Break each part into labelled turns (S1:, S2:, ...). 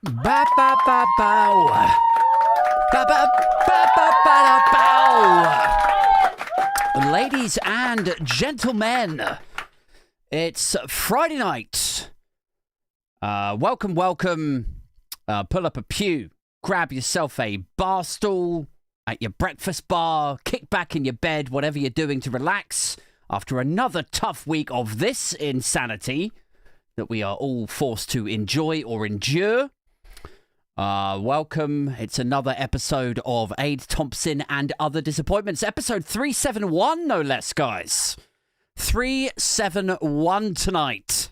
S1: Ba ba ba bow. Ba ba ba ba ba bow. Ladies and gentlemen, it's Friday night. Welcome. Pull up a pew, grab yourself a bar stool at your breakfast bar, kick back in your bed, whatever you're doing to relax after another tough week of this insanity that we are all forced to enjoy or endure. Welcome. It's another episode of Aid Thompson and Other Disappointments. Episode 371, no less, guys. 371 tonight.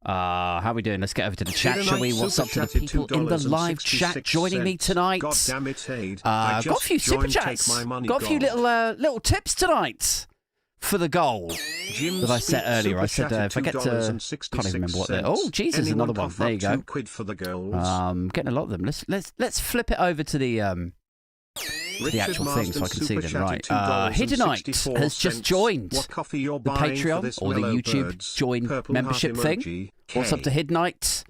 S1: How are we doing? Let's get over to the chat, shall we? What's up to the people in the live chat joining me tonight?
S2: God damn it, Aid.
S1: Got a few super chats. Got a few little tips tonight for the goal that I set earlier. I said if I get to, can't even remember what they're. Oh, Jesus, another one. There you go.
S2: £2 for the goals.
S1: Getting a lot of them. Let's flip it over to the actual thing so I can see them. Right. Hiddenite has just joined the Patreon or the YouTube join membership thing. What's up to Hiddenite?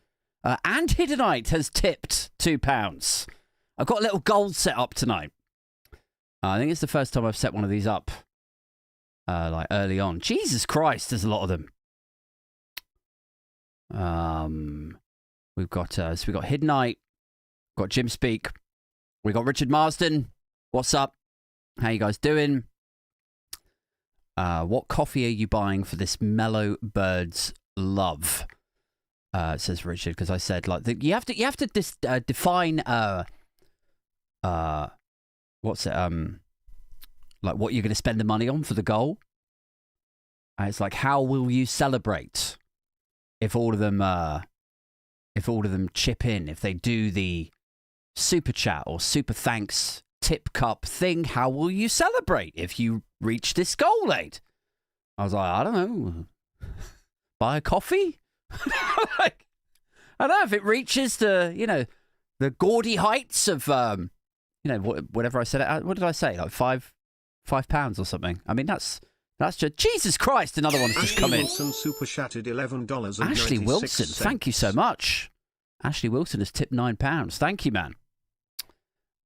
S1: And Hiddenite has tipped £2. I've got a little goal set up tonight. I think it's the first time I've set one of these up. Like early on. Jesus Christ, there's a lot of them. We've got Hiddenite, got Jim Speak, we got Richard Marsden. What's up? How you guys doing? What coffee are you buying for this mellow bird's love? Says Richard, because I said like you have to define what's it like what you're going to spend the money on for the goal. And it's like, how will you celebrate if all of them chip in, if they do the super chat or super thanks tip cup thing? How will you celebrate if you reach this goal, Aid? I was like, I don't know. Buy a coffee? Like, I don't know if it reaches the gaudy heights of whatever I said. What did I say? Like £5 or something. I mean, that's just Jesus Christ. Another one's just come in.
S2: Wilson super chatted $11.
S1: Ashley Wilson, thank you so much. Ashley Wilson has tipped £9. Thank you, man.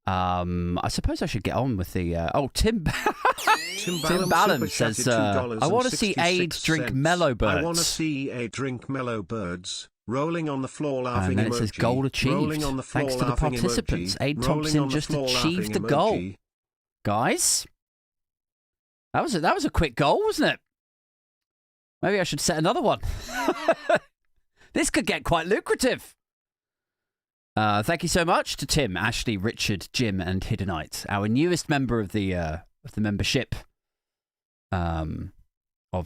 S1: I suppose I should get on with the. Tim Ballum says, "I want to see Aid drink Mellow Birds.
S2: I want to see Aid drink Mellow Birds." Rolling on the floor laughing
S1: and then
S2: emoji.
S1: It says goal achieved. Thanks to the participants.
S2: Emoji.
S1: Aid Thompson just achieved the goal. Guys, that was a quick goal, wasn't it? Maybe I should set another one. This could get quite lucrative. Thank you so much to Tim, Ashley, Richard, Jim, and Hiddenite, our newest member of the membership of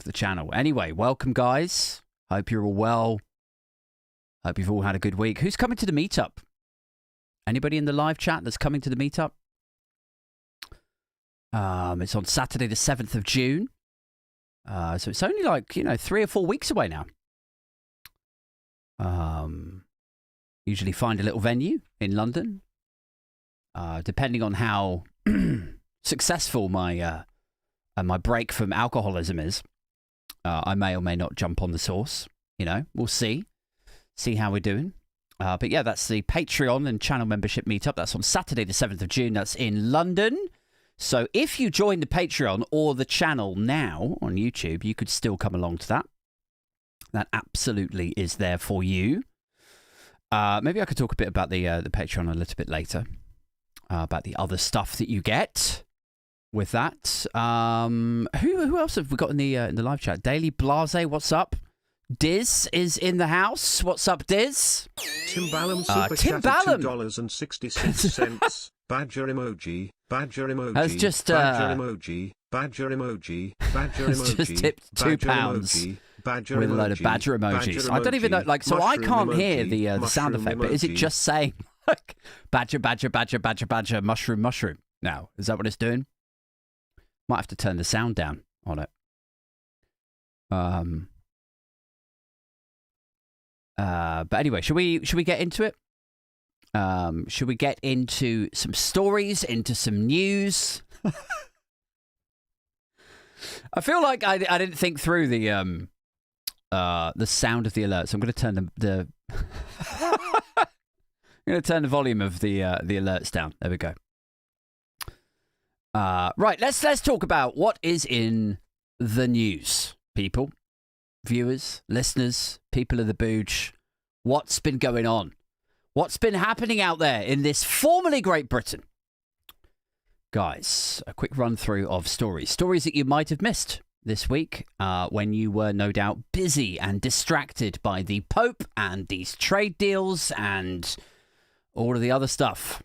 S1: the channel. Anyway, welcome, guys. Hope you're all well. Hope you've all had a good week. Who's coming to the meetup? Anybody in the live chat that's coming to the meetup? It's on Saturday, the 7th of June. So it's only like 3 or 4 weeks away now. Usually find a little venue in London. Depending on how successful my break from alcoholism is, I may or may not jump on the sauce. We'll see how we're doing. But yeah, that's the Patreon and channel membership meetup. That's on Saturday, the 7th of June. That's in London. So if you join the Patreon or the channel now on YouTube, you could still come along to that. That absolutely is there for you. Maybe I could talk a bit about the Patreon a little bit later, about the other stuff that you get with that. Who else have we got in the live chat? Daily Blase, what's up? Diz is in the house. What's up, Diz?
S2: Tim Ballum super
S1: Tim
S2: chatted
S1: Ballum.
S2: $2.66. Badger emoji. Badger emoji.
S1: Has just
S2: badger emoji. Badger emoji. Badger emoji.
S1: Just tipped £2.
S2: Badger
S1: with a load of badger emojis. I don't even know, so I can't hear the sound effect, but is it just saying like badger, badger, badger, badger, badger, mushroom, mushroom? Now, is that what it's doing? Might have to turn the sound down on it. But anyway, should we get into it? Should we get into some stories, into some news? I feel like I didn't think through the sound of the alert, so I'm going to turn the going to turn the volume of the alerts down. There we go. Right, let's talk about what is in the news, people, viewers, listeners, people of the Booge. What's been going on? What's been happening out there in this formerly Great Britain? Guys, a quick run through of stories that you might have missed this week when you were no doubt busy and distracted by the Pope and these trade deals and all of the other stuff.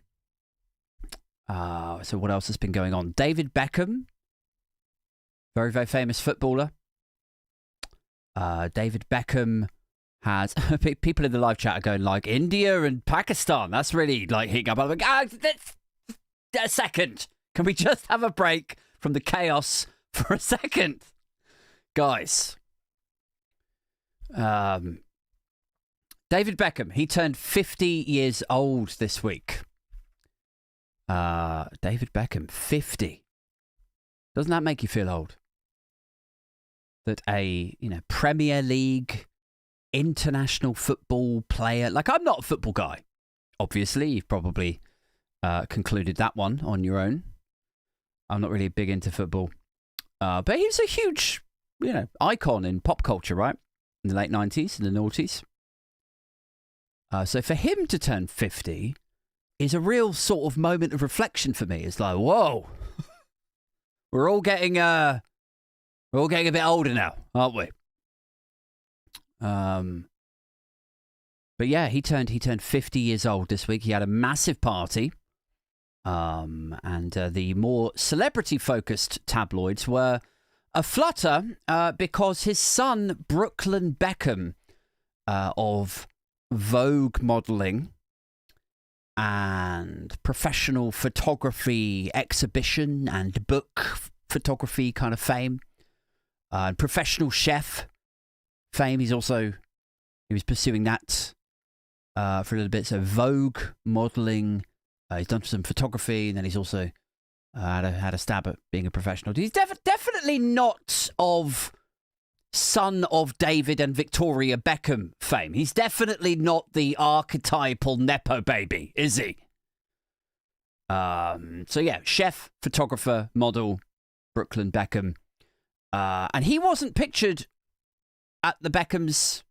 S1: So what else has been going on? David Beckham, very, very famous footballer. David Beckham has... people in the live chat are going like, India and Pakistan. That's really like hitting up. I'm like, a second. Can we just have a break from the chaos for a second? Guys. David Beckham, he turned 50 years old this week. David Beckham, 50. Doesn't that make you feel old? That a, Premier League international football player, like I'm not a football guy. Obviously, you've probably concluded that one on your own. I'm not really big into football. But he was a huge, icon in pop culture, right? In the late 90s and the noughties. So for him to turn 50 is a real sort of moment of reflection for me. It's like, whoa, we're all getting a bit older now, aren't we? But yeah, he turned 50 years old this week. He had a massive party. And the more celebrity-focused tabloids were aflutter because his son, Brooklyn Beckham, of Vogue modeling and professional photography exhibition and book photography kind of fame, and professional chef fame. He was pursuing that for a little bit. So Vogue modeling. He's done some photography, and then he's also had a stab at being a professional. He's definitely not of son of David and Victoria Beckham fame. He's definitely not the archetypal Nepo baby, is he? So yeah, chef, photographer, model, Brooklyn Beckham. And he wasn't pictured at the Beckham's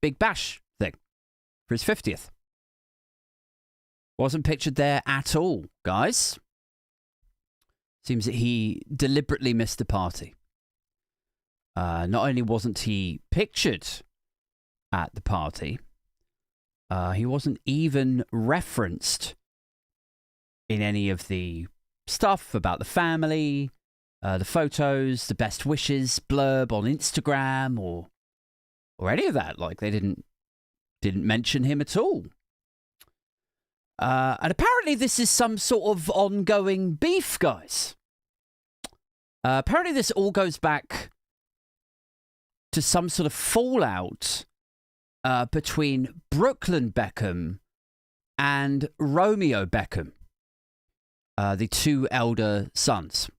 S1: Big Bash thing for his 50th. Wasn't pictured there at all, guys. Seems that he deliberately missed the party. Not only wasn't he pictured at the party, he wasn't even referenced in any of the stuff about the family, the photos, the best wishes blurb on Instagram, or any of that. Like, they didn't mention him at all. And apparently this is some sort of ongoing beef, guys. Apparently this all goes back to some sort of fallout between Brooklyn Beckham and Romeo Beckham, the two elder sons.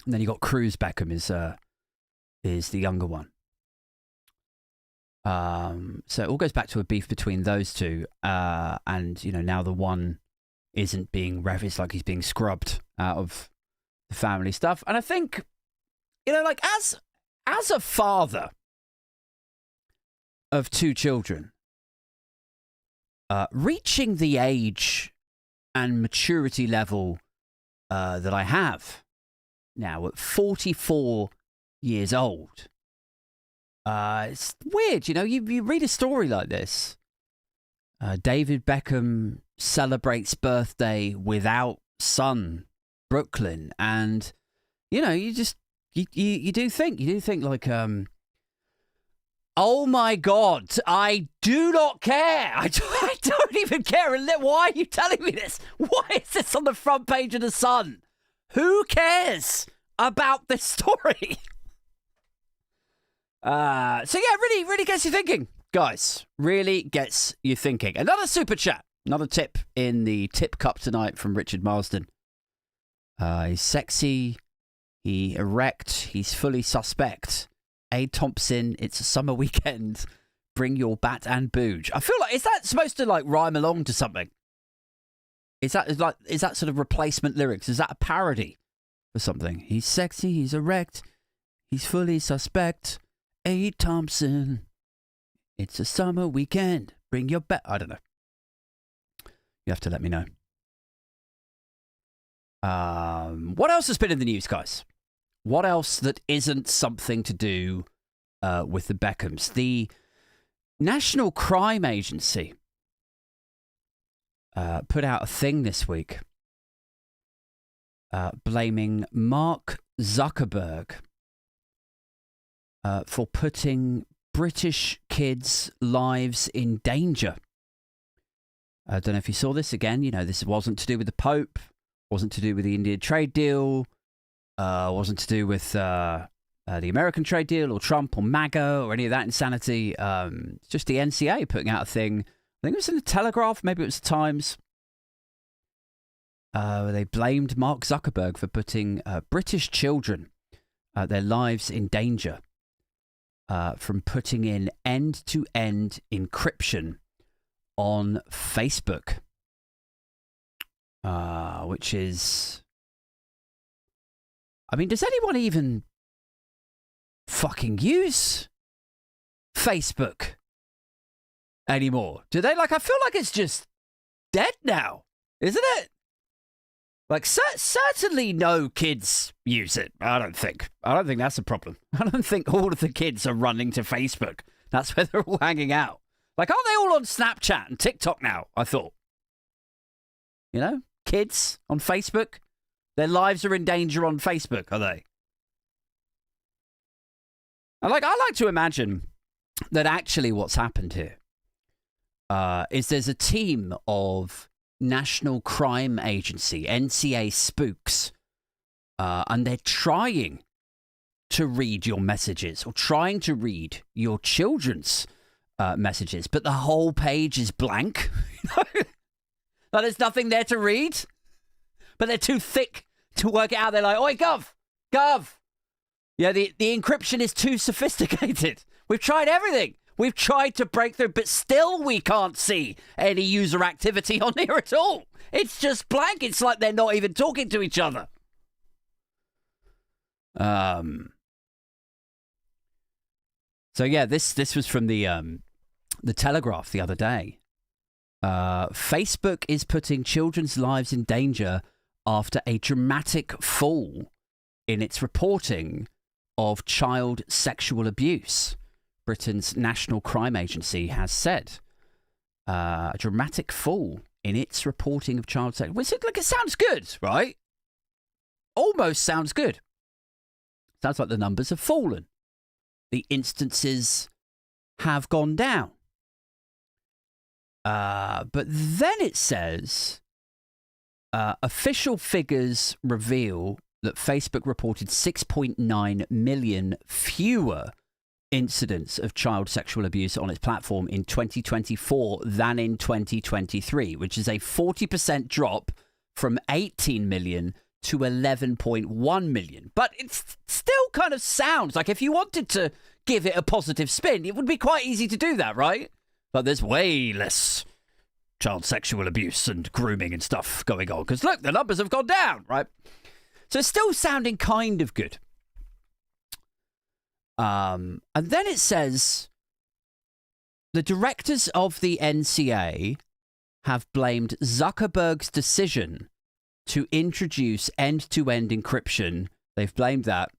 S1: And then you got Cruz Beckham is the younger one. So it all goes back to a beef between those two, and now the one isn't being it's like he's being scrubbed out of the family stuff. And I think, like as a father of two children, reaching the age and maturity level that I have now at 44 years old. It's weird, you read a story like this. David Beckham celebrates birthday without son, Brooklyn. And, you do think like, oh my God, I do not care. I don't even care. Why are you telling me this? Why is this on the front page of The Sun? Who cares about this story? So yeah, really gets you thinking, guys. Really gets you thinking. Another super chat, another tip in the tip cup tonight from Richard Marsden. He's sexy, he erect, he's fully suspect. A. Thompson, it's a summer weekend. bring your bat and booge. I feel like, is that supposed to like rhyme along to something? Is that sort of replacement lyrics? Is that a parody for something? He's sexy, he's erect, he's fully suspect. A. Thompson. It's a summer weekend. Bring your bat. I don't know. You have to let me know. What else has been in the news, guys? What else that isn't something to do with the Beckhams? The National Crime Agency put out a thing this week blaming Mark Zuckerberg for putting British kids' lives in danger. I don't know if you saw this again. You know, this wasn't to do with the Pope, wasn't to do with the India trade deal, wasn't to do with the American trade deal or Trump or MAGA or any of that insanity. It's just the NCA putting out a thing. I think it was in the Telegraph, maybe it was the Times. They blamed Mark Zuckerberg for putting British children, their lives in danger from putting in end-to-end encryption on Facebook, which is... I mean, does anyone even fucking use Facebook anymore? Do they? Like, I feel like it's just dead now, isn't it? Like, certainly no kids use it. I don't think that's a problem. I don't think all of the kids are running to Facebook. That's where they're all hanging out. Like, aren't they all on Snapchat and TikTok now? I thought. You know, kids on Facebook. Their lives are in danger on Facebook, are they? I like to imagine that actually what's happened here is there's a team of National Crime Agency, NCA spooks, and they're trying to read your messages or trying to read your children's messages, but the whole page is blank. Like, there's nothing there to read, but they're too thick to work it out. They're like, oi, Gov. Yeah, the encryption is too sophisticated. We've tried everything. We've tried to break through, but still we can't see any user activity on here at all. It's just blank. It's like they're not even talking to each other. So yeah, this was from the Telegraph the other day. Facebook is putting children's lives in danger after a dramatic fall in its reporting of child sexual abuse. Britain's National Crime Agency has said a dramatic fall in its reporting of child sex. Well, it sounds good, right? Almost sounds good. Sounds like the numbers have fallen. The instances have gone down. But then it says official figures reveal that Facebook reported 6.9 million fewer incidents of child sexual abuse on its platform in 2024 than in 2023, which is a 40% drop from 18 million to 11.1 million. But it still kind of sounds like if you wanted to give it a positive spin, it would be quite easy to do that, right? Like there's way less child sexual abuse and grooming and stuff going on because look, the numbers have gone down, right? So it's still sounding kind of good. And then it says the directors of the NCA have blamed Zuckerberg's decision to introduce end-to-end encryption. They've blamed that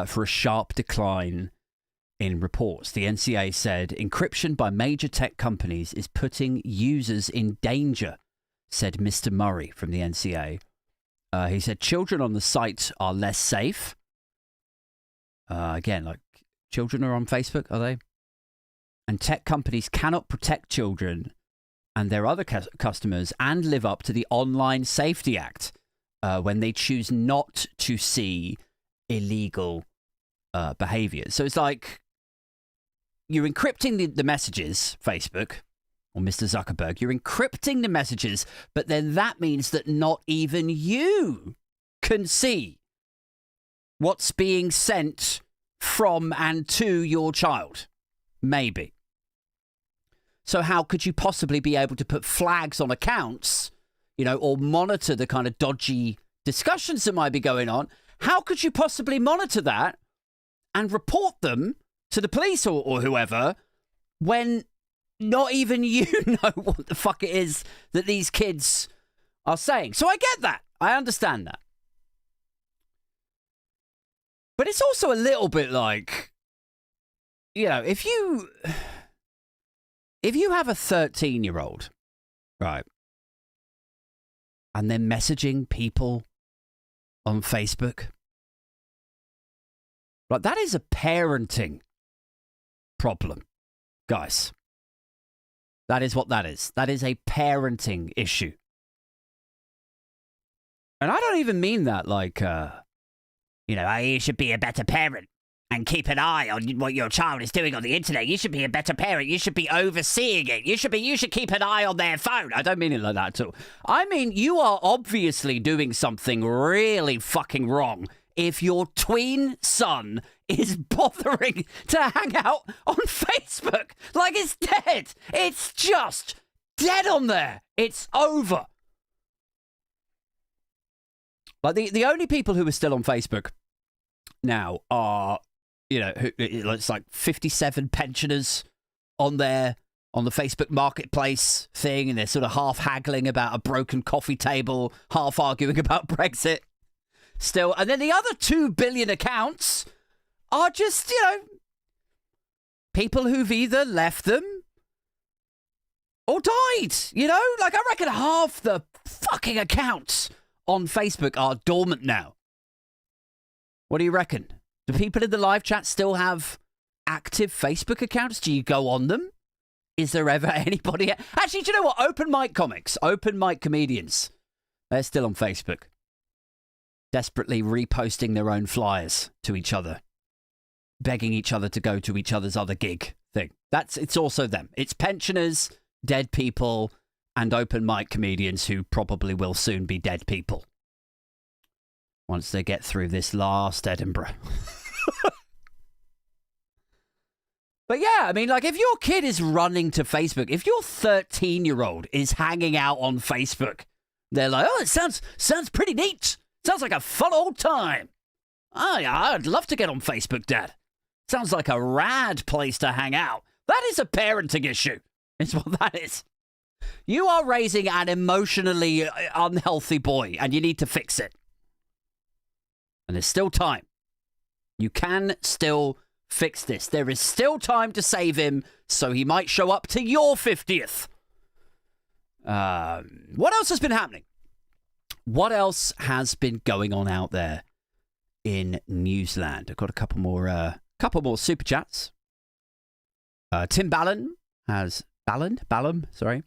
S1: for a sharp decline in reports. The NCA said encryption by major tech companies is putting users in danger, said Mr. Murray from the NCA. He said children on the site are less safe. Again, like children are on Facebook, are they? And tech companies cannot protect children and their other customers and live up to the Online Safety Act when they choose not to see illegal behavior. So it's like you're encrypting the messages, Facebook, or Mr. Zuckerberg. You're encrypting the messages, but then that means that not even you can see what's being sent from and to your child. Maybe. So how could you possibly be able to put flags on accounts, or monitor the kind of dodgy discussions that might be going on? How could you possibly monitor that and report them to the police or whoever when not even you know what the fuck it is that these kids are saying? So I get that. I understand that. But it's also a little bit like, if you have a 13-year-old, right, and they're messaging people on Facebook, like, that is a parenting problem, guys. That is what that is. That is a parenting issue. And I don't even mean that like, you should be a better parent and keep an eye on what your child is doing on the internet. You should be a better parent. You should be overseeing it. You should keep an eye on their phone. I don't mean it like that at all. I mean, you are obviously doing something really fucking wrong if your tween son is bothering to hang out on Facebook. Like, it's dead. It's just dead on there. It's over. Like, the only people who are still on Facebook now are, it's like 57 pensioners on there, on the Facebook marketplace thing, and they're sort of half haggling about a broken coffee table, half arguing about Brexit still. And then the other 2 billion accounts are just, people who've either left them or died, Like, I reckon half the fucking accounts on Facebook are dormant now. What do you reckon? Do people in the live chat still have active Facebook accounts? Do you go on them? Is there ever anybody? Actually, do you know what? Open mic comics, open mic comedians, they're still on Facebook, desperately reposting their own flyers to each other, begging each other to go to each other's other gig thing. It's also them. It's pensioners, dead people, and open mic comedians who probably will soon be dead people once they get through this last Edinburgh. But yeah, I mean, like, if your kid is running to Facebook, if your 13-year-old is hanging out on Facebook, they're like, oh, it sounds pretty neat. Sounds like a fun old time. Oh, yeah, I'd love to get on Facebook, Dad. Sounds like a rad place to hang out. That is a parenting issue. It's what that is. You are raising an emotionally unhealthy boy, and you need to fix it. And there's still time. You can still fix this. There is still time to save him, so he might show up to your 50th. What else has been happening? What else has been going on out there in Newsland? I've got a couple more super chats. Tim Ballum, sorry.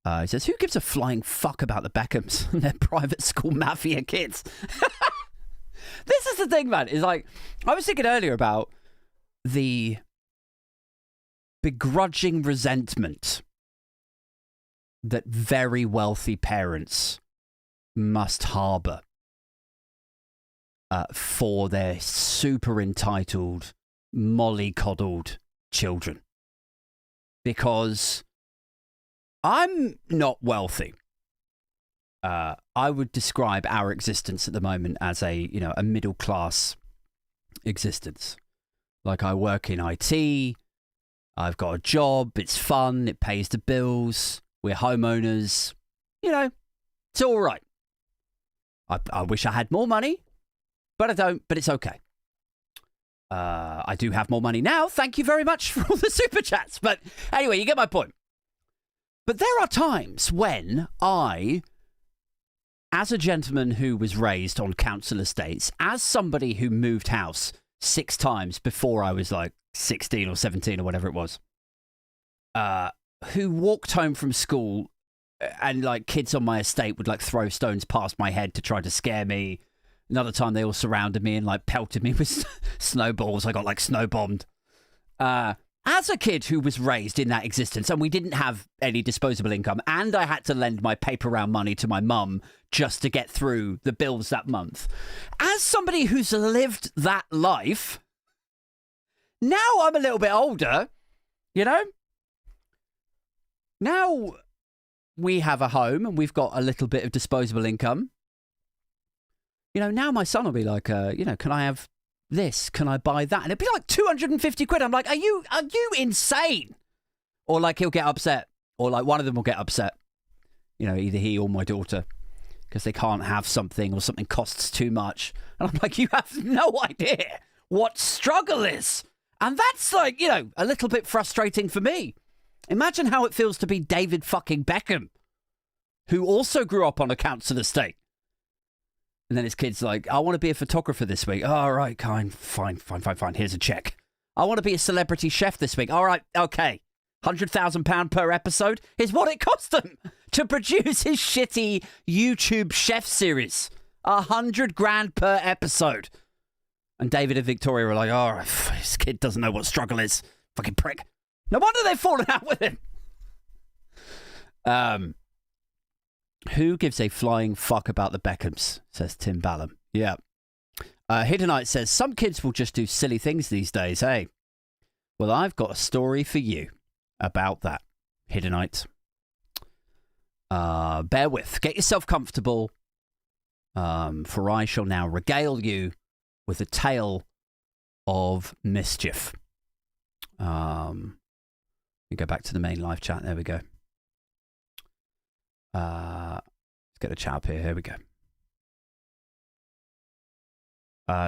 S1: He says, who gives a flying fuck about the Beckhams and their private school mafia kids? This is the thing, man. Is like, I was thinking earlier about the begrudging resentment that very wealthy parents must harbour for their super entitled, mollycoddled children. Because I'm not wealthy. I would describe our existence at the moment as a middle class existence. Like, I work in IT, I've got a job, it's fun, it pays the bills, we're homeowners, it's all right. I wish I had more money, but I don't, but it's okay. I do have more money now. Thank you very much for all the super chats. But anyway, you get my point. But there are times when I, as a gentleman who was raised on council estates, as somebody who moved house 6 times before I was like 16 or 17 or whatever it was, who walked home from school and like kids on my estate would like throw stones past my head to try to scare me. Another time they all surrounded me and like pelted me with snowballs. I got like snow bombed. As a kid who was raised in that existence, and we didn't have any disposable income, and I had to lend my paper round money to my mum just to get through the bills that month. As somebody who's lived that life, now I'm a little bit older, Now we have a home and we've got a little bit of disposable income. Now my son will be like, can I have this? Can I buy that? And it'd be like 250 quid. I'm like, are you insane? Or like he'll get upset. Or like one of them will get upset. Either he or my daughter. Because they can't have something or something costs too much. And I'm like, you have no idea what struggle is. And that's like, a little bit frustrating for me. Imagine how it feels to be David fucking Beckham, who also grew up on a council estate. And then his kid's like, I want to be a photographer this week. All right, fine. Here's a check. I want to be a celebrity chef this week. All right, okay. £100,000 per episode is what it cost him to produce his shitty YouTube chef series. 100 grand per episode. And David and Victoria were like, all right, this kid doesn't know what struggle is. Fucking prick. No wonder they've fallen out with him. Who gives a flying fuck about the Beckhams, says Tim Ballum. Yeah. Hiddenite says, some kids will just do silly things these days, hey? Well, I've got a story for you about that, Hiddenite. Bear with. Get yourself comfortable, for I shall now regale you with a tale of mischief. Let me go back to the main live chat. There we go. Let's get the chat up here. Here we go.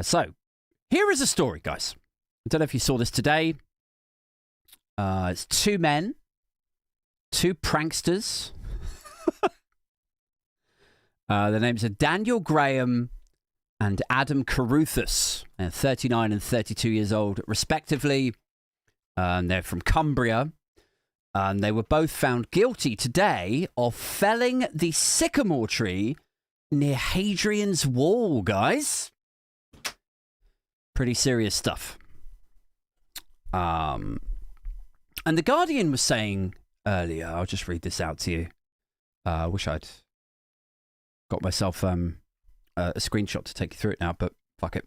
S1: So, here is a story, guys. I don't know if you saw this today. It's two men, two pranksters. Their names are Daniel Graham and Adam Caruthers. They're 39 and 32 years old, respectively. They're from Cumbria. They were both found guilty today of felling the sycamore tree near Hadrian's Wall, guys. Pretty serious stuff. And The Guardian was saying earlier, I'll just read this out to you. I wish I'd got myself a screenshot to take you through it now, but fuck it.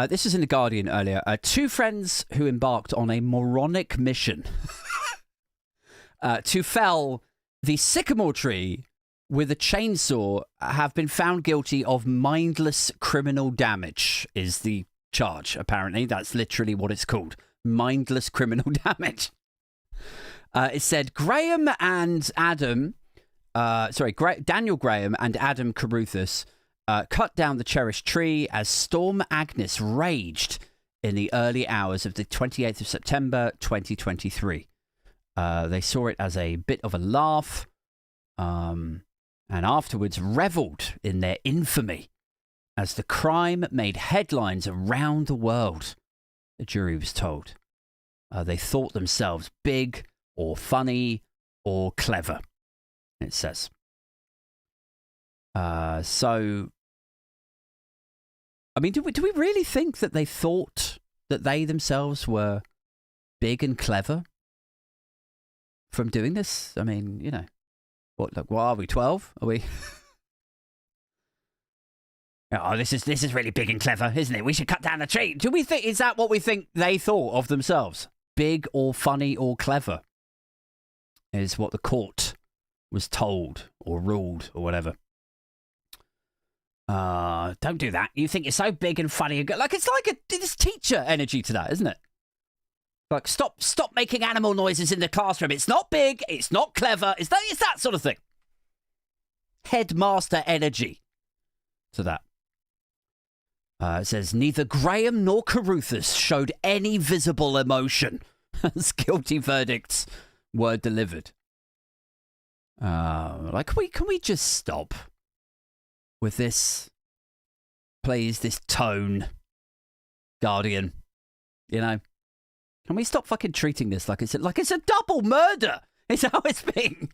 S1: This is in The Guardian earlier. Two friends who embarked on a moronic mission to fell the sycamore tree with a chainsaw have been found guilty of mindless criminal damage, is the charge, apparently. That's literally what it's called. Mindless criminal damage. It said Daniel Graham and Adam Caruthers cut down the cherished tree as Storm Agnes raged in the early hours of the 28th of September 2023. They saw it as a bit of a laugh, and afterwards revelled in their infamy as the crime made headlines around the world, the jury was told. They thought themselves big or funny or clever, it says. So, I mean, do we really think that they thought that they themselves were big and clever from doing this? I mean, what are we, 12? Are we? Oh, this is really big and clever, isn't it? We should cut down the tree. Do we think, is that what we think they thought of themselves? Big or funny or clever is what the court was told or ruled or whatever. Don't do that. You think you're so big and funny. Like, it's like this teacher energy to that, isn't it? Like, stop making animal noises in the classroom. It's not big. It's not clever. It's that sort of thing. Headmaster energy to that. It says, neither Graham nor Caruthers showed any visible emotion as guilty verdicts were delivered. Can we just stop with this, please, this tone, Guardian? Can we stop fucking treating this like it's a double murder? It's how it's being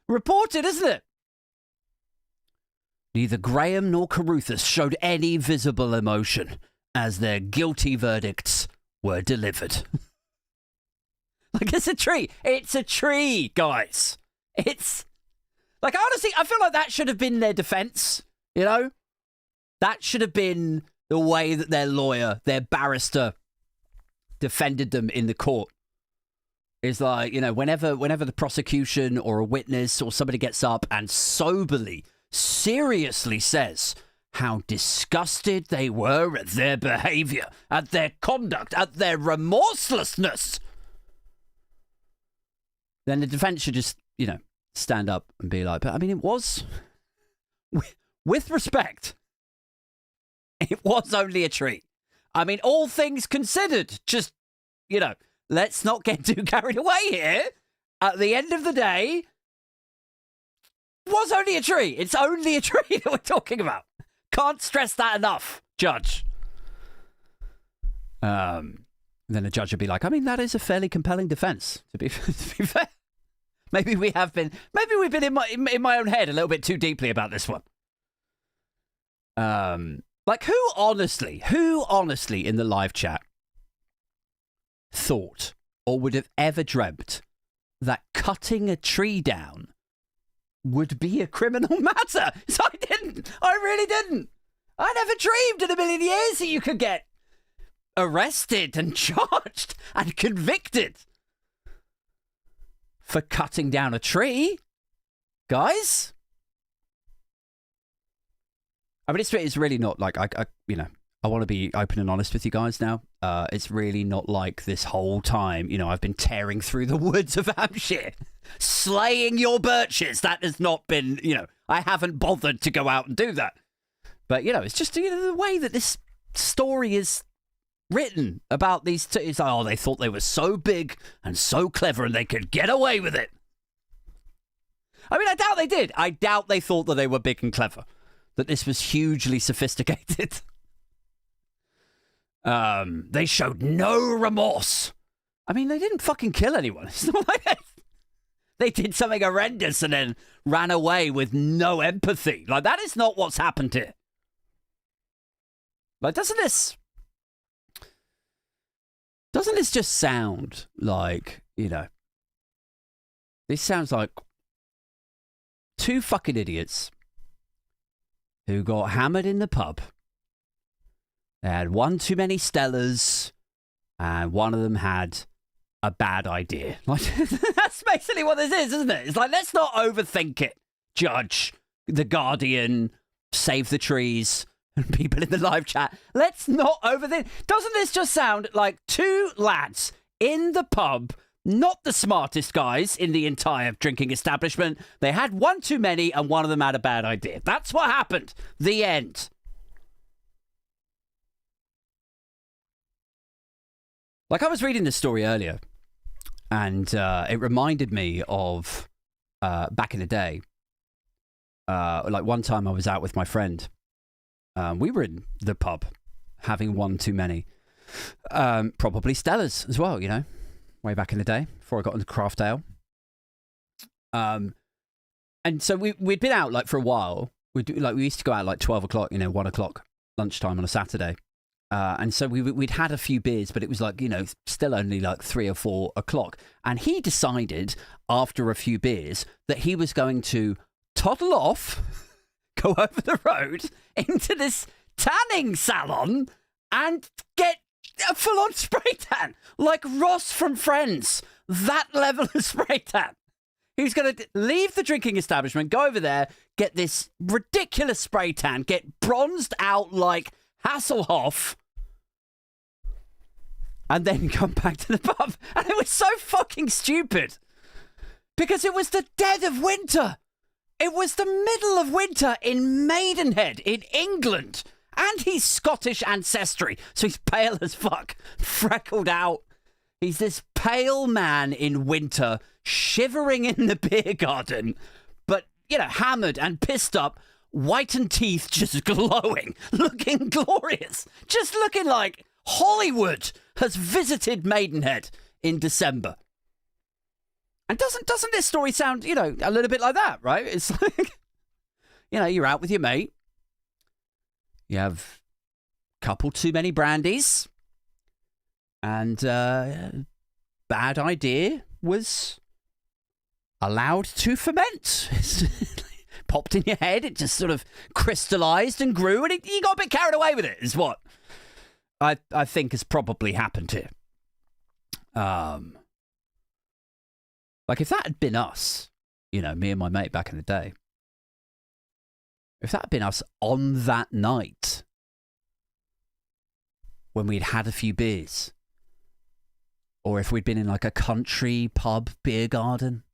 S1: reported, isn't it? Neither Graham nor Caruthers showed any visible emotion as their guilty verdicts were delivered. Like, it's a tree. It's a tree, guys. It's like, honestly, I feel like that should have been their defense, That should have been the way that their lawyer, their barrister, defended them in the court. It's like, whenever the prosecution or a witness or somebody gets up and soberly, seriously says how disgusted they were at their behavior, at their conduct, at their remorselessness, then the defense should just, stand up and be like, but I mean, it was, with respect, it was only a treat. I mean, all things considered, just, let's not get too carried away here. At the end of the day, it was only a treat. It's only a treat that we're talking about. Can't stress that enough, Judge. Then the judge would be like, I mean, that is a fairly compelling defense, to be fair. Maybe we've been in my own head a little bit too deeply about this one. Like, who honestly in the live chat thought or would have ever dreamt that cutting a tree down would be a criminal matter? So I really didn't. I never dreamed in a million years that you could get arrested and charged and convicted for cutting down a tree, guys. I mean, it's really not like I want to be open and honest with you guys now. It's really not like this whole time, I've been tearing through the woods of Hampshire, slaying your birches. That has not been, I haven't bothered to go out and do that. But, it's just, the way that this story is written about these two. It's like, they thought they were so big and so clever and they could get away with it. I mean, I doubt they did. I doubt they thought that they were big and clever, that this was hugely sophisticated. They showed no remorse. I mean, they didn't fucking kill anyone. It's not like they did something horrendous and then ran away with no empathy. Like, that is not what's happened here. Like, doesn't this just sound like, this sounds like two fucking idiots who got hammered in the pub. They had one too many Stellas, and one of them had a bad idea. Like, that's basically what this is, isn't it? It's like, let's not overthink it, Judge, The Guardian, Save the Trees, and people in the live chat. Let's not overthink. Doesn't this just sound like two lads in the pub, not the smartest guys in the entire drinking establishment? They had one too many, and one of them had a bad idea. That's what happened. The end. Like, I was reading this story earlier, and it reminded me of back in the day. Like, one time I was out with my friend. We were in the pub, having one too many. Probably Stellas as well, way back in the day, before I got into craft ale. And so we'd been out, like, for a while. We used to go out, like, 12 o'clock, 1 o'clock, lunchtime on a Saturday. And so we'd had a few beers, but it was like, still only like 3 or 4 o'clock. And he decided after a few beers that he was going to toddle off, go over the road into this tanning salon and get a full-on spray tan. Like Ross from Friends. That level of spray tan. He was going to leave the drinking establishment, go over there, get this ridiculous spray tan, get bronzed out like Hasselhoff, and then come back to the pub. And it was so fucking stupid. Because it was the dead of winter. It was the middle of winter in Maidenhead, in England. And he's Scottish ancestry, so he's pale as fuck. Freckled out. He's this pale man in winter, shivering in the beer garden. But, hammered and pissed up. Whitened teeth just glowing, looking glorious, just looking like Hollywood has visited Maidenhead in December. And doesn't this story sound, a little bit like that, right? It's like, you're out with your mate, you have a couple too many brandies, and bad idea was allowed to ferment. Popped in your head, it just sort of crystallized and grew, and you got a bit carried away with it, is what I think has probably happened here. Like, if that had been us, you know, me and my mate back in the day, if that had been us on that night when we'd had a few beers, or if we'd been in like a country pub beer garden,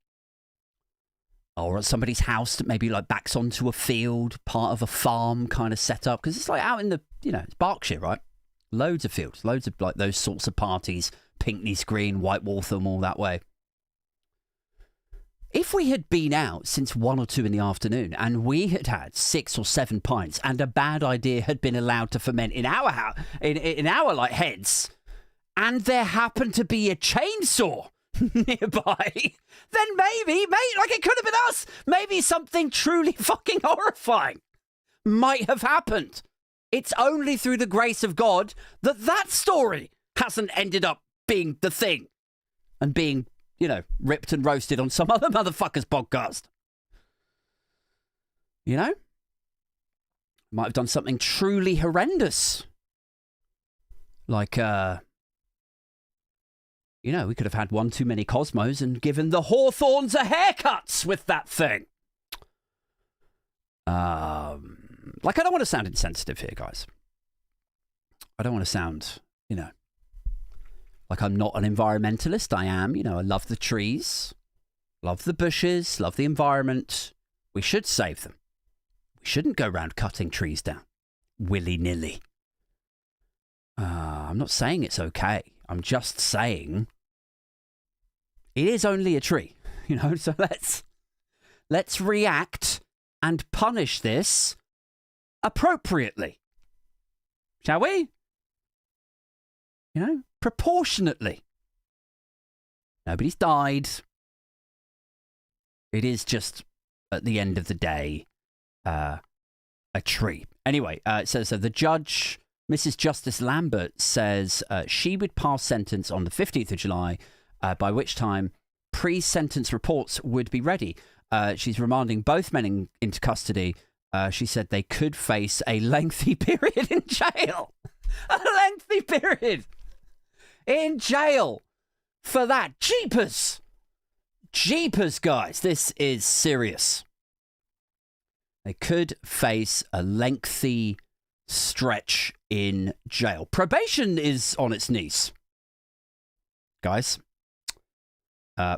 S1: or at somebody's house that maybe like backs onto a field, part of a farm kind of setup, because it's like out in the, you know, it's Berkshire, right? Loads of fields, loads of like those sorts of parties, Pinckney's Green, White Waltham, all that way. If we had been out since 1 or 2 in the afternoon and we had had 6 or 7 pints and a bad idea had been allowed to ferment in our house, in our like heads, and there happened to be a chainsaw nearby, then maybe, mate, like it could have been us. Maybe something truly fucking horrifying might have happened. It's only through the grace of God that that story hasn't ended up being the thing and being, you know, ripped and roasted on some other motherfucker's podcast. You know? Might have done something truly horrendous. Like, you know, we could have had one too many Cosmos and given the Hawthorns a haircut with that thing. Like, I don't want to sound insensitive here, guys. I don't want to sound, you know, like I'm not an environmentalist. I am, you know, I love the trees, love the bushes, love the environment. We should save them. We shouldn't go around cutting trees down willy-nilly. I'm not saying it's okay. I'm just saying it is only a tree, you know, so let's react and punish this appropriately. Shall we? You know, proportionately. Nobody's died. It is just, at the end of the day, a tree. Anyway, it says the judge, Mrs. Justice Lambert, says she would pass sentence on the 15th of July, by which time pre-sentence reports would be ready. She's remanding both men into custody. She said they could face a lengthy period in jail. A lengthy period in jail for that. Jeepers. Jeepers, guys. This is serious. They could face a lengthy stretch in jail. Probation is on its knees, guys.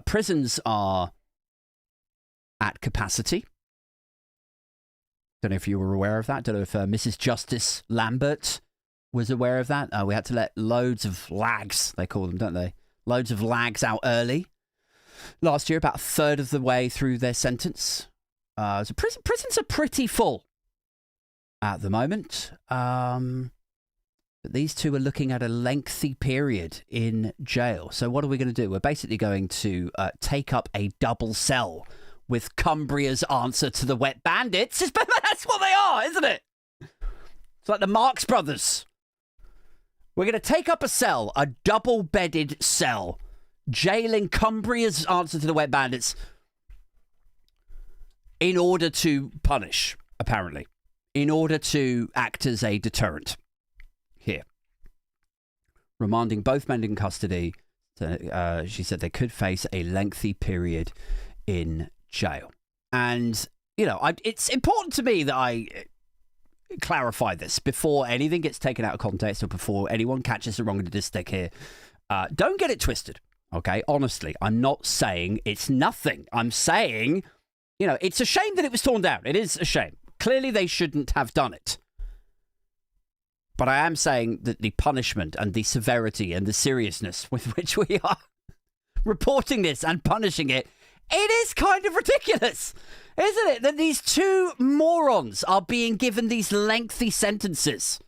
S1: Prisons are at capacity. Don't know if you were aware of that. Don't know if Mrs. Justice Lambert was aware of that. We had to let loads of lags, they call them, don't they? Loads of lags out early. Last year, about a third of the way through their sentence. So prisons are pretty full at the moment. But these two are looking at a lengthy period in jail. So what are we going to do? We're basically going to take up a double cell with Cumbria's answer to the Wet Bandits. That's what they are, isn't it? It's like the Marx Brothers. We're going to take up a cell, a double-bedded cell, jailing Cumbria's answer to the Wet Bandits in order to punish, apparently. In order to act as a deterrent. Here. Remanding both men in custody. She said they could face a lengthy period in jail. And, you know, it's important to me that I clarify this before anything gets taken out of context or before anyone catches the wrong end of the stick here. Don't get it twisted, okay? Honestly, I'm not saying it's nothing. I'm saying, you know, it's a shame that it was torn down. It is a shame. Clearly, they shouldn't have done it. But I am saying that the punishment and the severity and the seriousness with which we are reporting this and punishing it, it is kind of ridiculous, isn't it? That these two morons are being given these lengthy sentences.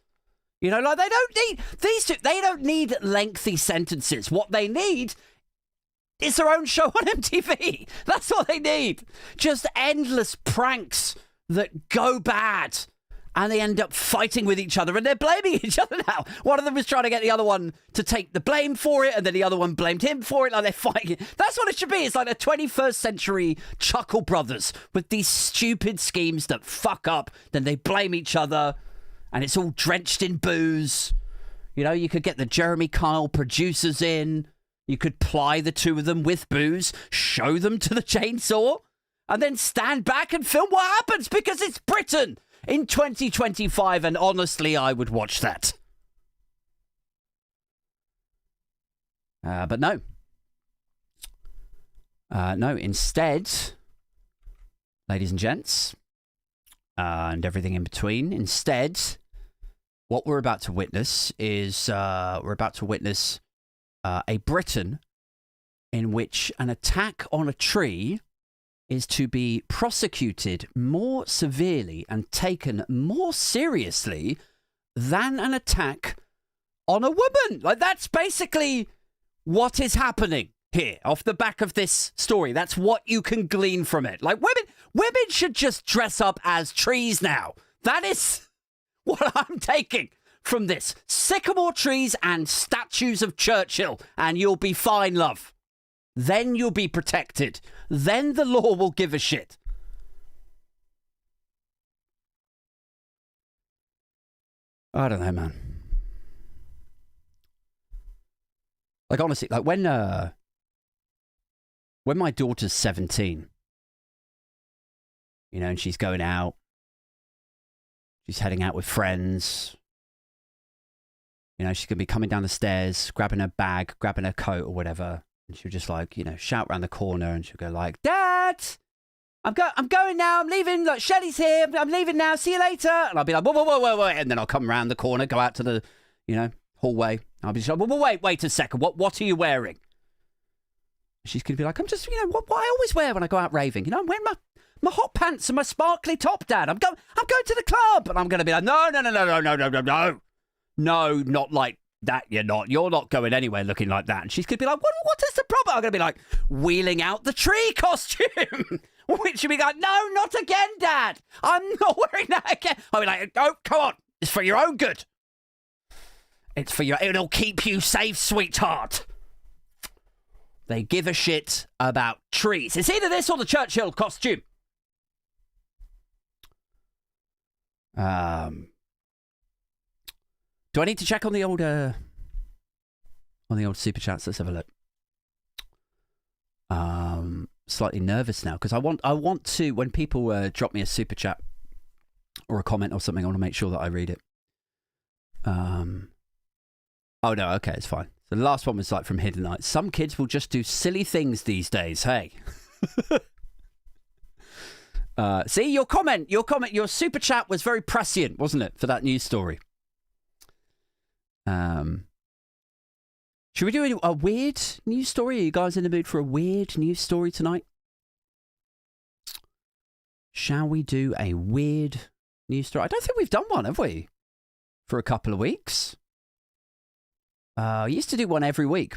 S1: You know, like they don't need these two. They don't need lengthy sentences. What they need is their own show on MTV. That's what they need. Just endless pranks that go bad. And they end up fighting with each other and they're blaming each other now. One of them was trying to get the other one to take the blame for it, and then the other one blamed him for it. Like they're fighting. That's what it should be. It's like the 21st century Chuckle Brothers with these stupid schemes that fuck up. Then they blame each other and it's all drenched in booze. You know, you could get the Jeremy Kyle producers in. You could ply the two of them with booze, show them to the chainsaw, and then stand back and film what happens because it's Britain in 2025, and honestly, I would watch that. But no. No, instead, ladies and gents, and everything in between, instead, what we're about to witness is a Britain in which an attack on a tree is to be prosecuted more severely and taken more seriously than an attack on a woman. Like, that's basically what is happening here off the back of this story. That's what you can glean from it. Like, women should just dress up as trees now. That is what I'm taking from this. Sycamore trees and statues of Churchill, and you'll be fine, love. Then you'll be protected. Then the law will give a shit. I don't know, man. Like, honestly, like when my daughter's 17, you know, and she's going out, she's heading out with friends, you know, she's going to be coming down the stairs, grabbing her bag, grabbing her coat or whatever, and she'll just, like, you know, shout around the corner, and she'll go like, Dad, I'm going now, I'm leaving, like, Shelly's here, I'm leaving now, see you later. And I'll be like, whoa, and then I'll come around the corner, go out to the, you know, hallway. I'll be like, wait a second, what are you wearing? She's going to be like, I'm just, you know, what I always wear when I go out raving. You know, I'm wearing my hot pants and my sparkly top, Dad. I'm going to the club. And I'm going to be like, no. No, not like that, you're not. You're not going anywhere looking like that. And she's going to be like, what is the problem? I'm going to be like, wheeling out the tree costume. Which she'll be like, no, not again, Dad. I'm not wearing that again. I'll be like, oh, come on. It's for your own good. It'll keep you safe, sweetheart. They give a shit about trees. It's either this or the Churchill costume. Do I need to check on the old super chats? Let's have a look. Slightly nervous now because I want to, when people drop me a super chat or a comment or something, I want to make sure that I read it. Oh no, okay, it's fine. So the last one was like from Hidden Night. Some kids will just do silly things these days. Hey. See, your super chat was very prescient, wasn't it, for that news story? Should we do a weird news story? Are you guys in the mood for a weird news story tonight? Shall we do a weird news story? I don't think we've done one, have we? For a couple of weeks. I used to do one every week.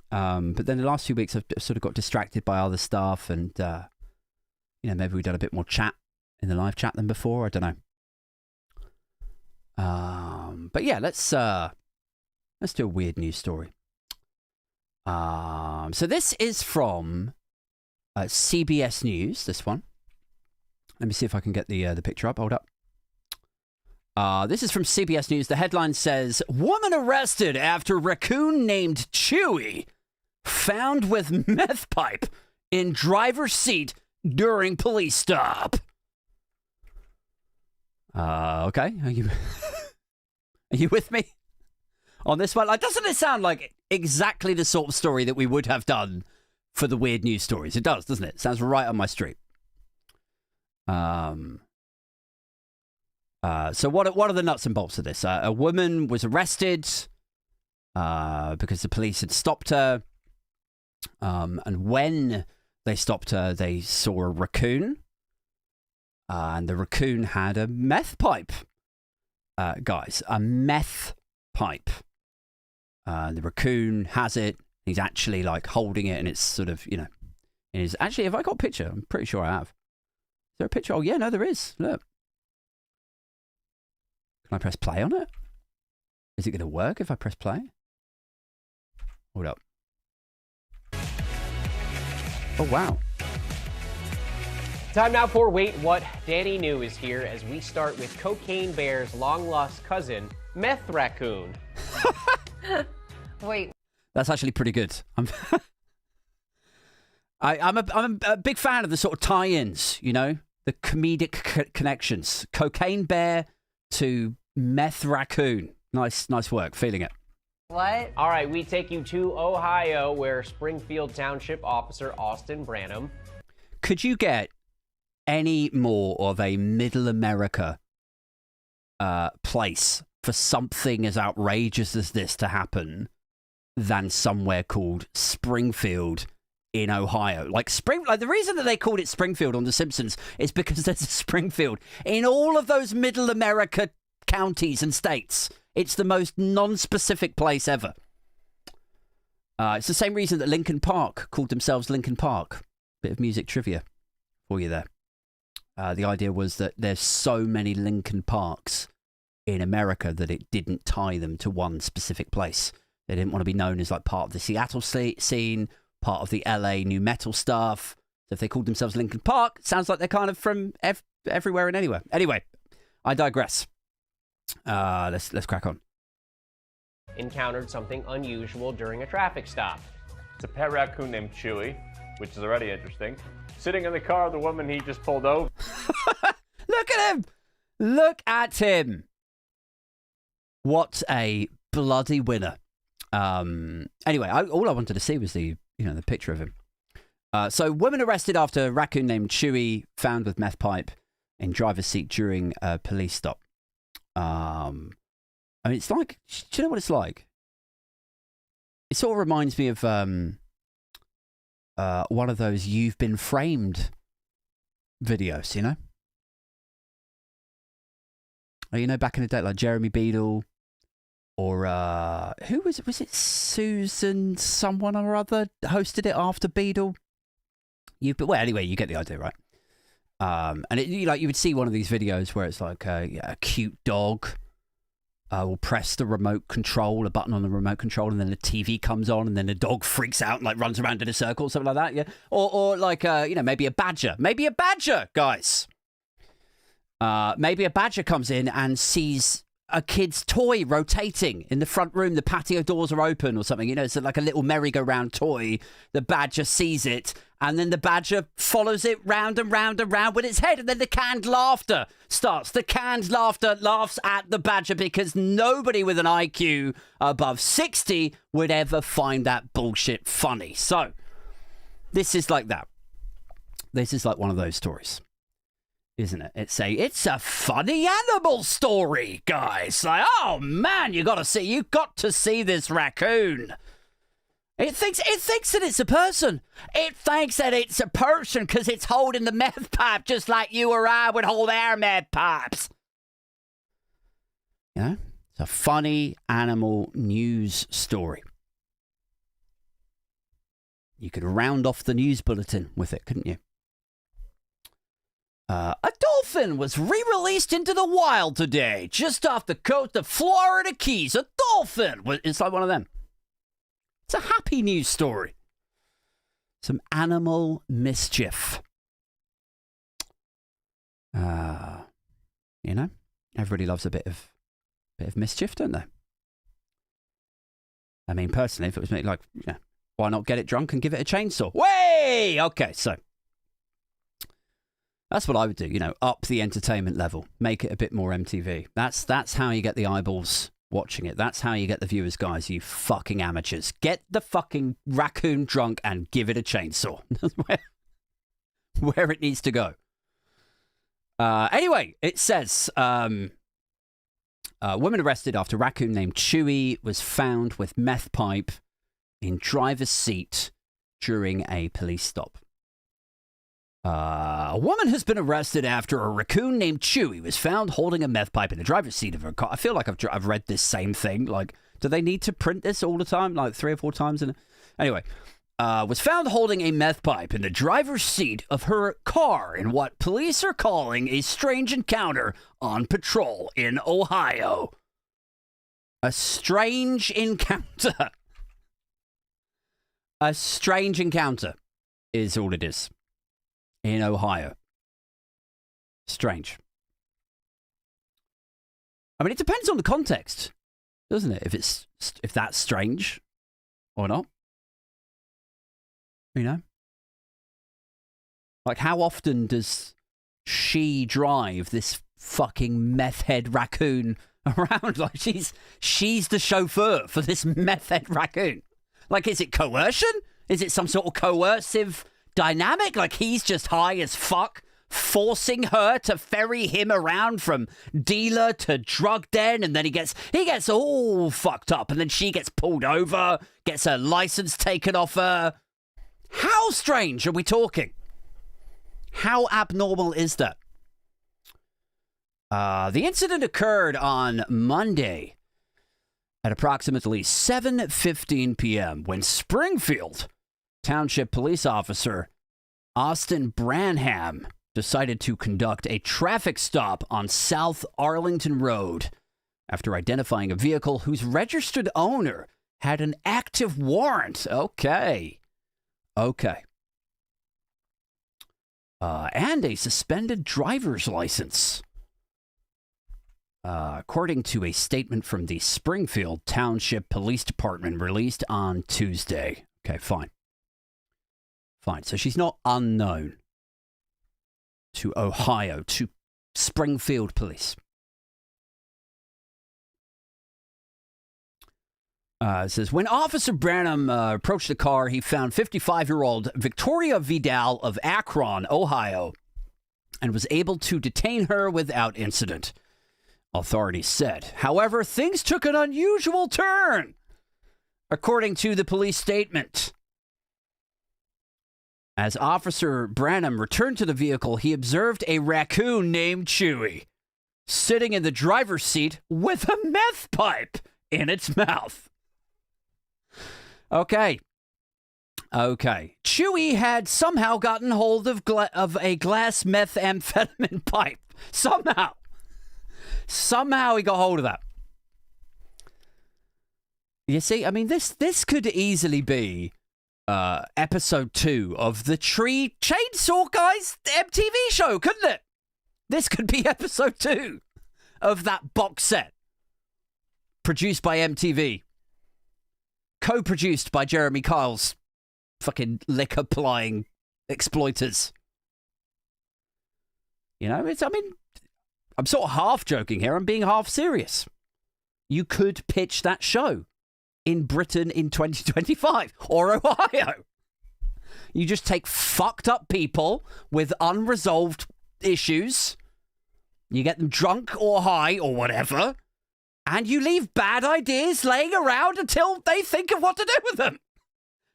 S1: But then the last few weeks I've sort of got distracted by other stuff and, you know, maybe we've done a bit more chat in the live chat than before. I don't know. But yeah, let's do a weird news story. So this is from CBS News, this one. Let me see if I can get the picture up. Hold up. This is from CBS News. The headline says, woman arrested after raccoon named Chewy found with meth pipe in driver's seat during police stop. Okay. Are you with me on this one? Like, doesn't it sound like exactly the sort of story that we would have done for the weird news stories? It does, doesn't it? Sounds right on my street. So what are the nuts and bolts of this? A woman was arrested because the police had stopped her. And when they stopped her, they saw a raccoon. And the raccoon had a meth pipe. Guys, a meth pipe. The raccoon has it. He's actually like holding it and it's sort of, you know, actually, have I got a picture? I'm pretty sure I have. Is there a picture? Oh, yeah, no, there is. Look. Can I press play on it? Is it going to work if I press play? Hold up. Oh, wow.
S3: Time now for Wait What Danny Knew is here as we start with Cocaine Bear's long-lost cousin, Meth Raccoon.
S4: Wait.
S1: That's actually pretty good. I'm a big fan of the sort of tie-ins, you know, the comedic connections. Cocaine Bear to Meth Raccoon. Nice work. Feeling it.
S3: What? All right, we take you to Ohio, where Springfield Township Officer Austin Branham.
S1: Could you get any more of a middle America place for something as outrageous as this to happen than somewhere called Springfield in Ohio? Like the reason that they called it Springfield on The Simpsons is because there's a Springfield in all of those middle America counties and states. It's the most non-specific place ever. It's the same reason that Lincoln Park called themselves Lincoln Park. Bit of music trivia for you there. The idea was that there's so many Lincoln Parks in America that it didn't tie them to one specific place. They didn't want to be known as like part of the Seattle scene, part of the LA new metal stuff. So if they called themselves Lincoln Park, it sounds like they're kind of from everywhere and anywhere. Anyway, I digress. Let's crack on.
S3: Encountered something unusual during a traffic stop.
S4: It's a pet raccoon named Chewy, which is already interesting. Sitting in the car of the woman he just pulled over.
S1: Look at him! Look at him! What a bloody winner. Anyway, all I wanted to see was the picture of him. So, woman arrested after raccoon named Chewy found with meth pipe in driver's seat during a police stop. I mean, it's like, do you know what it's like? It sort of reminds me of one of those "You've Been Framed" videos, you know? You know, back in the day, like Jeremy Beadle, or who was it? Was it Susan someone or other hosted it after Beadle? Anyway, you get the idea, right? And you would see one of these videos where it's like a cute dog will press the remote control, a button on the remote control, and then the TV comes on, and then the dog freaks out and like runs around in a circle, something like that. Yeah, or like maybe a badger, guys. Maybe a badger comes in and sees a kid's toy rotating in the front room. The patio doors are open or something. You know, it's like a little merry-go-round toy. The badger sees it, and then the badger follows it round and round and round with its head, and then the canned laughter starts. The canned laughter laughs at the badger because nobody with an IQ above 60 would ever find that bullshit funny. So, this is like that. This is like one of those stories. Isn't it? It's a funny animal story, guys. Like, oh man, you got to see this raccoon. It thinks that it's a person. It thinks that it's a person because it's holding the meth pipe just like you or I would hold our meth pipes. You know, it's a funny animal news story. You could round off the news bulletin with it, couldn't you? A dolphin was re-released into the wild today, just off the coast of Florida Keys. A dolphin! It's like one of them. It's a happy news story. Some animal mischief. Everybody loves a bit of mischief, don't they? I mean, personally, if it was me, like, why not get it drunk and give it a chainsaw? Way! Okay, so. That's what I would do, up the entertainment level, make it a bit more MTV. That's how you get the eyeballs watching it. That's how you get the viewers, guys, you fucking amateurs. Get the fucking raccoon drunk and give it a chainsaw. where it needs to go. Anyway, it says, woman arrested after raccoon named Chewy was found with meth pipe in driver's seat during a police stop. A woman has been arrested after a raccoon named Chewy was found holding a meth pipe in the driver's seat of her car. I feel like I've read this same thing. Like, do they need to print this all the time? Like 3 or 4 times? Anyway, was found holding a meth pipe in the driver's seat of her car in what police are calling a strange encounter on patrol in Ohio. A strange encounter. A strange encounter is all it is. In Ohio. Strange. I mean, it depends on the context, doesn't it? If that's strange. Or not? You know? Like, how often does she drive this fucking meth head raccoon around? Like, she's the chauffeur for this meth head raccoon. Like, is it coercion? Is it some sort of coercive dynamic? Like, he's just high as fuck, forcing her to ferry him around from dealer to drug den, and then he gets all fucked up, and then she gets pulled over, gets her license taken off her. How strange are we talking? How abnormal is that? The incident occurred on Monday at approximately 7:15 p.m. when Springfield Township Police Officer Austin Branham decided to conduct a traffic stop on South Arlington Road after identifying a vehicle whose registered owner had an active warrant. Okay. And a suspended driver's license. According to a statement from the Springfield Township Police Department released on Tuesday. Okay, fine. So she's not unknown to Ohio, to Springfield Police. It says, when Officer Branham approached the car, he found 55-year-old Victoria Vidal of Akron, Ohio, and was able to detain her without incident, authorities said. However, things took an unusual turn, according to the police statement. As Officer Branham returned to the vehicle, he observed a raccoon named Chewy sitting in the driver's seat with a meth pipe in its mouth. Okay. Chewy had somehow gotten hold of a glass methamphetamine pipe. Somehow he got hold of that. You see, I mean, this could easily be episode 2 of the Tree Chainsaw Guys MTV show, couldn't it? This could be episode 2 of that box set. Produced by MTV. Co-produced by Jeremy Kyle's fucking liquor-plying exploiters. You know, I'm sort of half joking here. I'm being half serious. You could pitch that show in Britain in 2025 or Ohio. You just take fucked up people with unresolved issues. You get them drunk or high or whatever. And you leave bad ideas laying around until they think of what to do with them.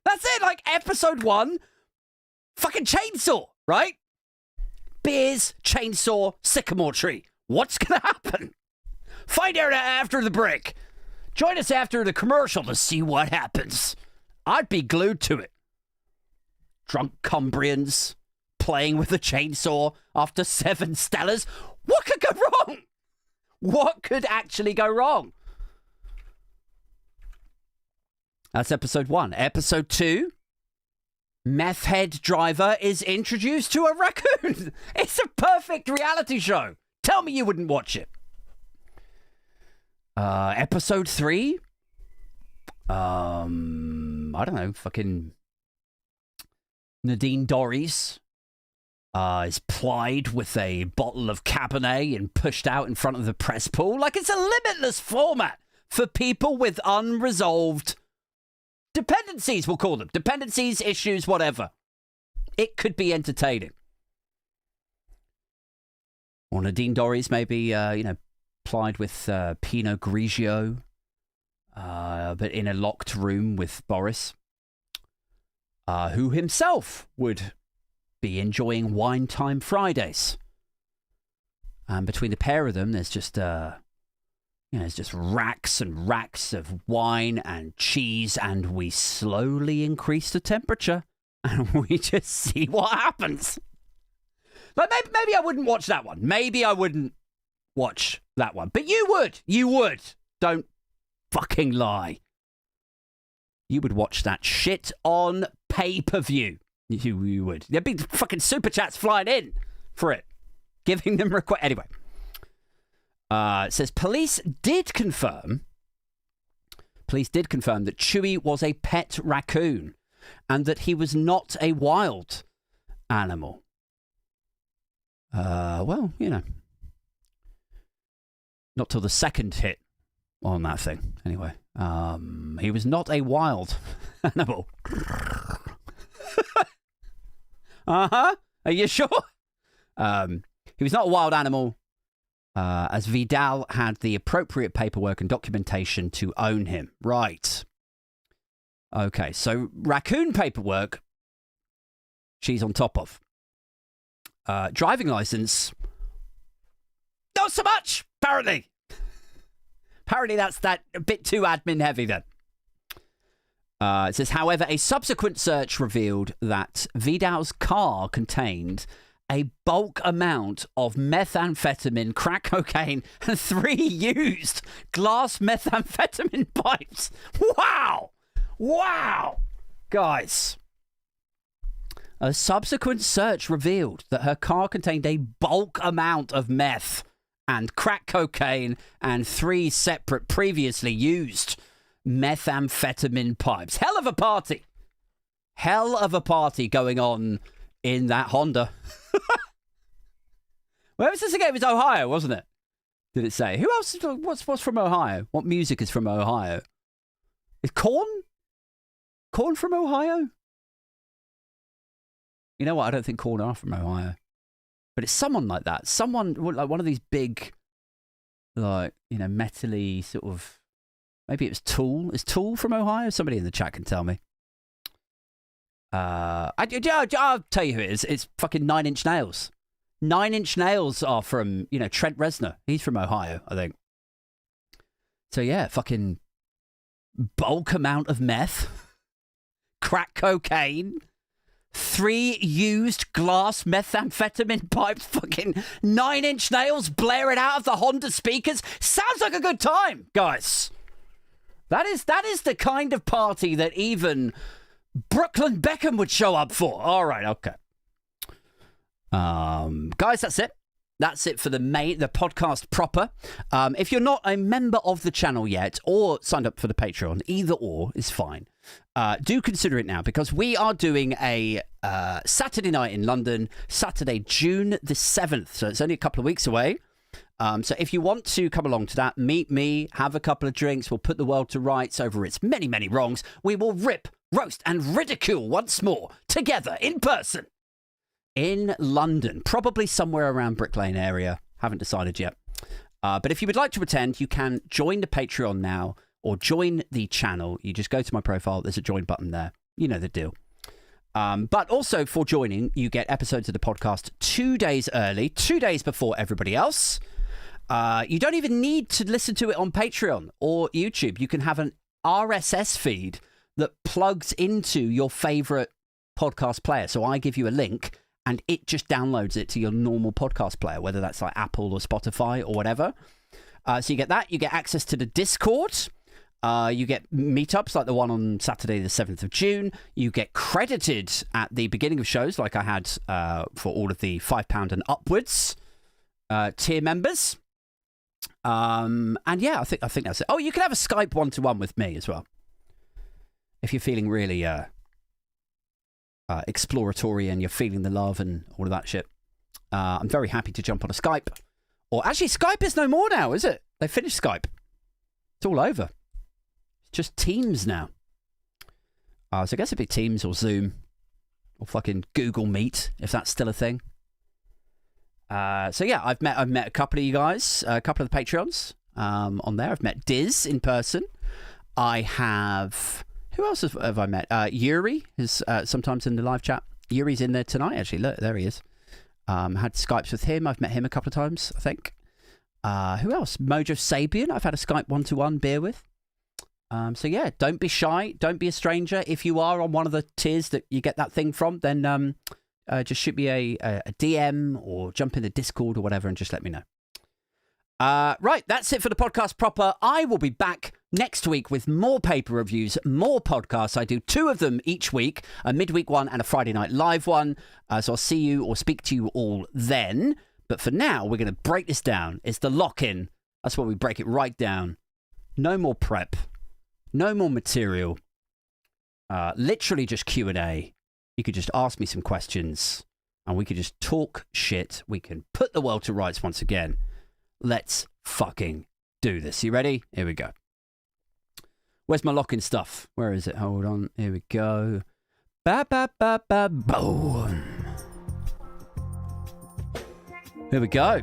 S1: That's it, like episode 1, fucking chainsaw, right? Beers, chainsaw, sycamore tree. What's going to happen? Find out after the break. Join us after the commercial to see what happens. I'd be glued to it. Drunk Cumbrians playing with a chainsaw after 7 Stellas. What could go wrong? What could actually go wrong? That's episode 1. Episode 2, meth head driver is introduced to a raccoon. It's a perfect reality show. Tell me you wouldn't watch it. Episode 3, I don't know, fucking Nadine Dorries is plied with a bottle of Cabernet and pushed out in front of the press pool. Like, it's a limitless format for people with unresolved dependencies, we'll call them. Dependencies, issues, whatever. It could be entertaining. Or Nadine Dorries maybe, plied with Pinot Grigio, but in a locked room with Boris, who himself would be enjoying Wine Time Fridays. And between the pair of them, there's just racks and racks of wine and cheese, and we slowly increase the temperature, and we just see what happens. Like, maybe I wouldn't watch that one. Maybe I wouldn't watch that one. But you would. You would. Don't fucking lie. You would watch that shit on pay-per-view. You would. There'd be fucking super chats flying in for it. Giving them request. Anyway. It says police did confirm police did confirm that Chewie was a pet raccoon and that he was not a wild animal. Well, you know, not till the second hit on that thing. Anyway, he was not a wild animal. Are you sure? He was not a wild animal, as Vidal had the appropriate paperwork and documentation to own him. Right. Okay, so raccoon paperwork, she's on top of. Driving license, not so much, apparently. Apparently that's a bit too admin heavy then. It says, however, a subsequent search revealed that Vidal's car contained a bulk amount of methamphetamine, crack cocaine, and 3 used glass methamphetamine pipes. Wow! Wow! Guys. A subsequent search revealed that her car contained a bulk amount of meth and crack cocaine and 3 separate previously used methamphetamine pipes. Hell of a party. Hell of a party going on in that Honda. Where was this again? It was Ohio, wasn't it? Did it say? Who else? What's from Ohio? What music is from Ohio? Is Korn? Korn from Ohio? You know what? I don't think Korn are from Ohio. But it's someone like that. Someone, like one of these big, like, you know, metally sort of... Maybe it was Tool. Is Tool from Ohio? Somebody in the chat can tell me. I'll tell you who it is. It's fucking 9 Inch Nails. 9 Inch Nails are from, you know, Trent Reznor. He's from Ohio, I think. So yeah, fucking bulk amount of meth, crack cocaine, 3 used glass methamphetamine pipes, fucking 9 Inch Nails blaring out of the Honda speakers. Sounds like a good time, guys. That is the kind of party that even Brooklyn Beckham would show up for. All right, okay. Guys, that's it. That's it for the podcast proper. If you're not a member of the channel yet or signed up for the Patreon, either or is fine. Do consider it now because we are doing a Saturday night in London, Saturday, June the 7th. So it's only a couple of weeks away. So if you want to come along to that, meet me, have a couple of drinks. We'll put the world to rights over its many, many wrongs. We will rip, roast and ridicule once more together in person in London, probably somewhere around Brick Lane area. Haven't decided yet. But if you would like to attend, you can join the Patreon now or join the channel. You just go to my profile. There's a join button there. You know the deal. But also for joining, you get episodes of the podcast 2 days early, 2 days before everybody else. You don't even need to listen to it on Patreon or YouTube. You can have an RSS feed that plugs into your favorite podcast player. So I give you a link and it just downloads it to your normal podcast player, whether that's like Apple or Spotify or whatever. So you get that. You get access to the Discord. You get meetups like the one on Saturday, the 7th of June. You get credited at the beginning of shows like I had for all of the £5 and upwards tier members. And yeah, I think that's it. Oh, you can have a Skype one-to-one with me as well. If you're feeling really exploratory and you're feeling the love and all of that shit. I'm very happy to jump on a Skype. Or actually, Skype is no more now, is it? They finished Skype. It's all over. It's just Teams now. So I guess it'd be Teams or Zoom or fucking Google Meet, if that's still a thing. So yeah, I've met a couple of you guys, a couple of the Patreons on there. I've met Diz in person. I have... Who else have I met? Yuri is sometimes in the live chat. Yuri's in there tonight, actually. Look, there he is. Had Skypes with him. I've met him a couple of times, I think. Who else? Mojo Sabian, I've had a Skype one-to-one beer with. So yeah, don't be shy. Don't be a stranger. If you are on one of the tiers that you get that thing from, then just shoot me a DM or jump in the Discord or whatever and just let me know. Right, that's it for the podcast proper. I will be back next week with more paper reviews, more podcasts. I do 2 of them each week, a midweek one and a Friday night live one. So I'll see you or speak to you all then. But for now, we're going to break this down. It's the lock-in. That's where we break it right down. No more prep. No more material. Literally just Q&A. You could just ask me some questions and we could just talk shit. We can put the world to rights once again. Let's fucking do this. You ready? Here we go. Where's my locking stuff? Where is it? Hold on. Here we go. Ba ba ba ba boom. Here we go.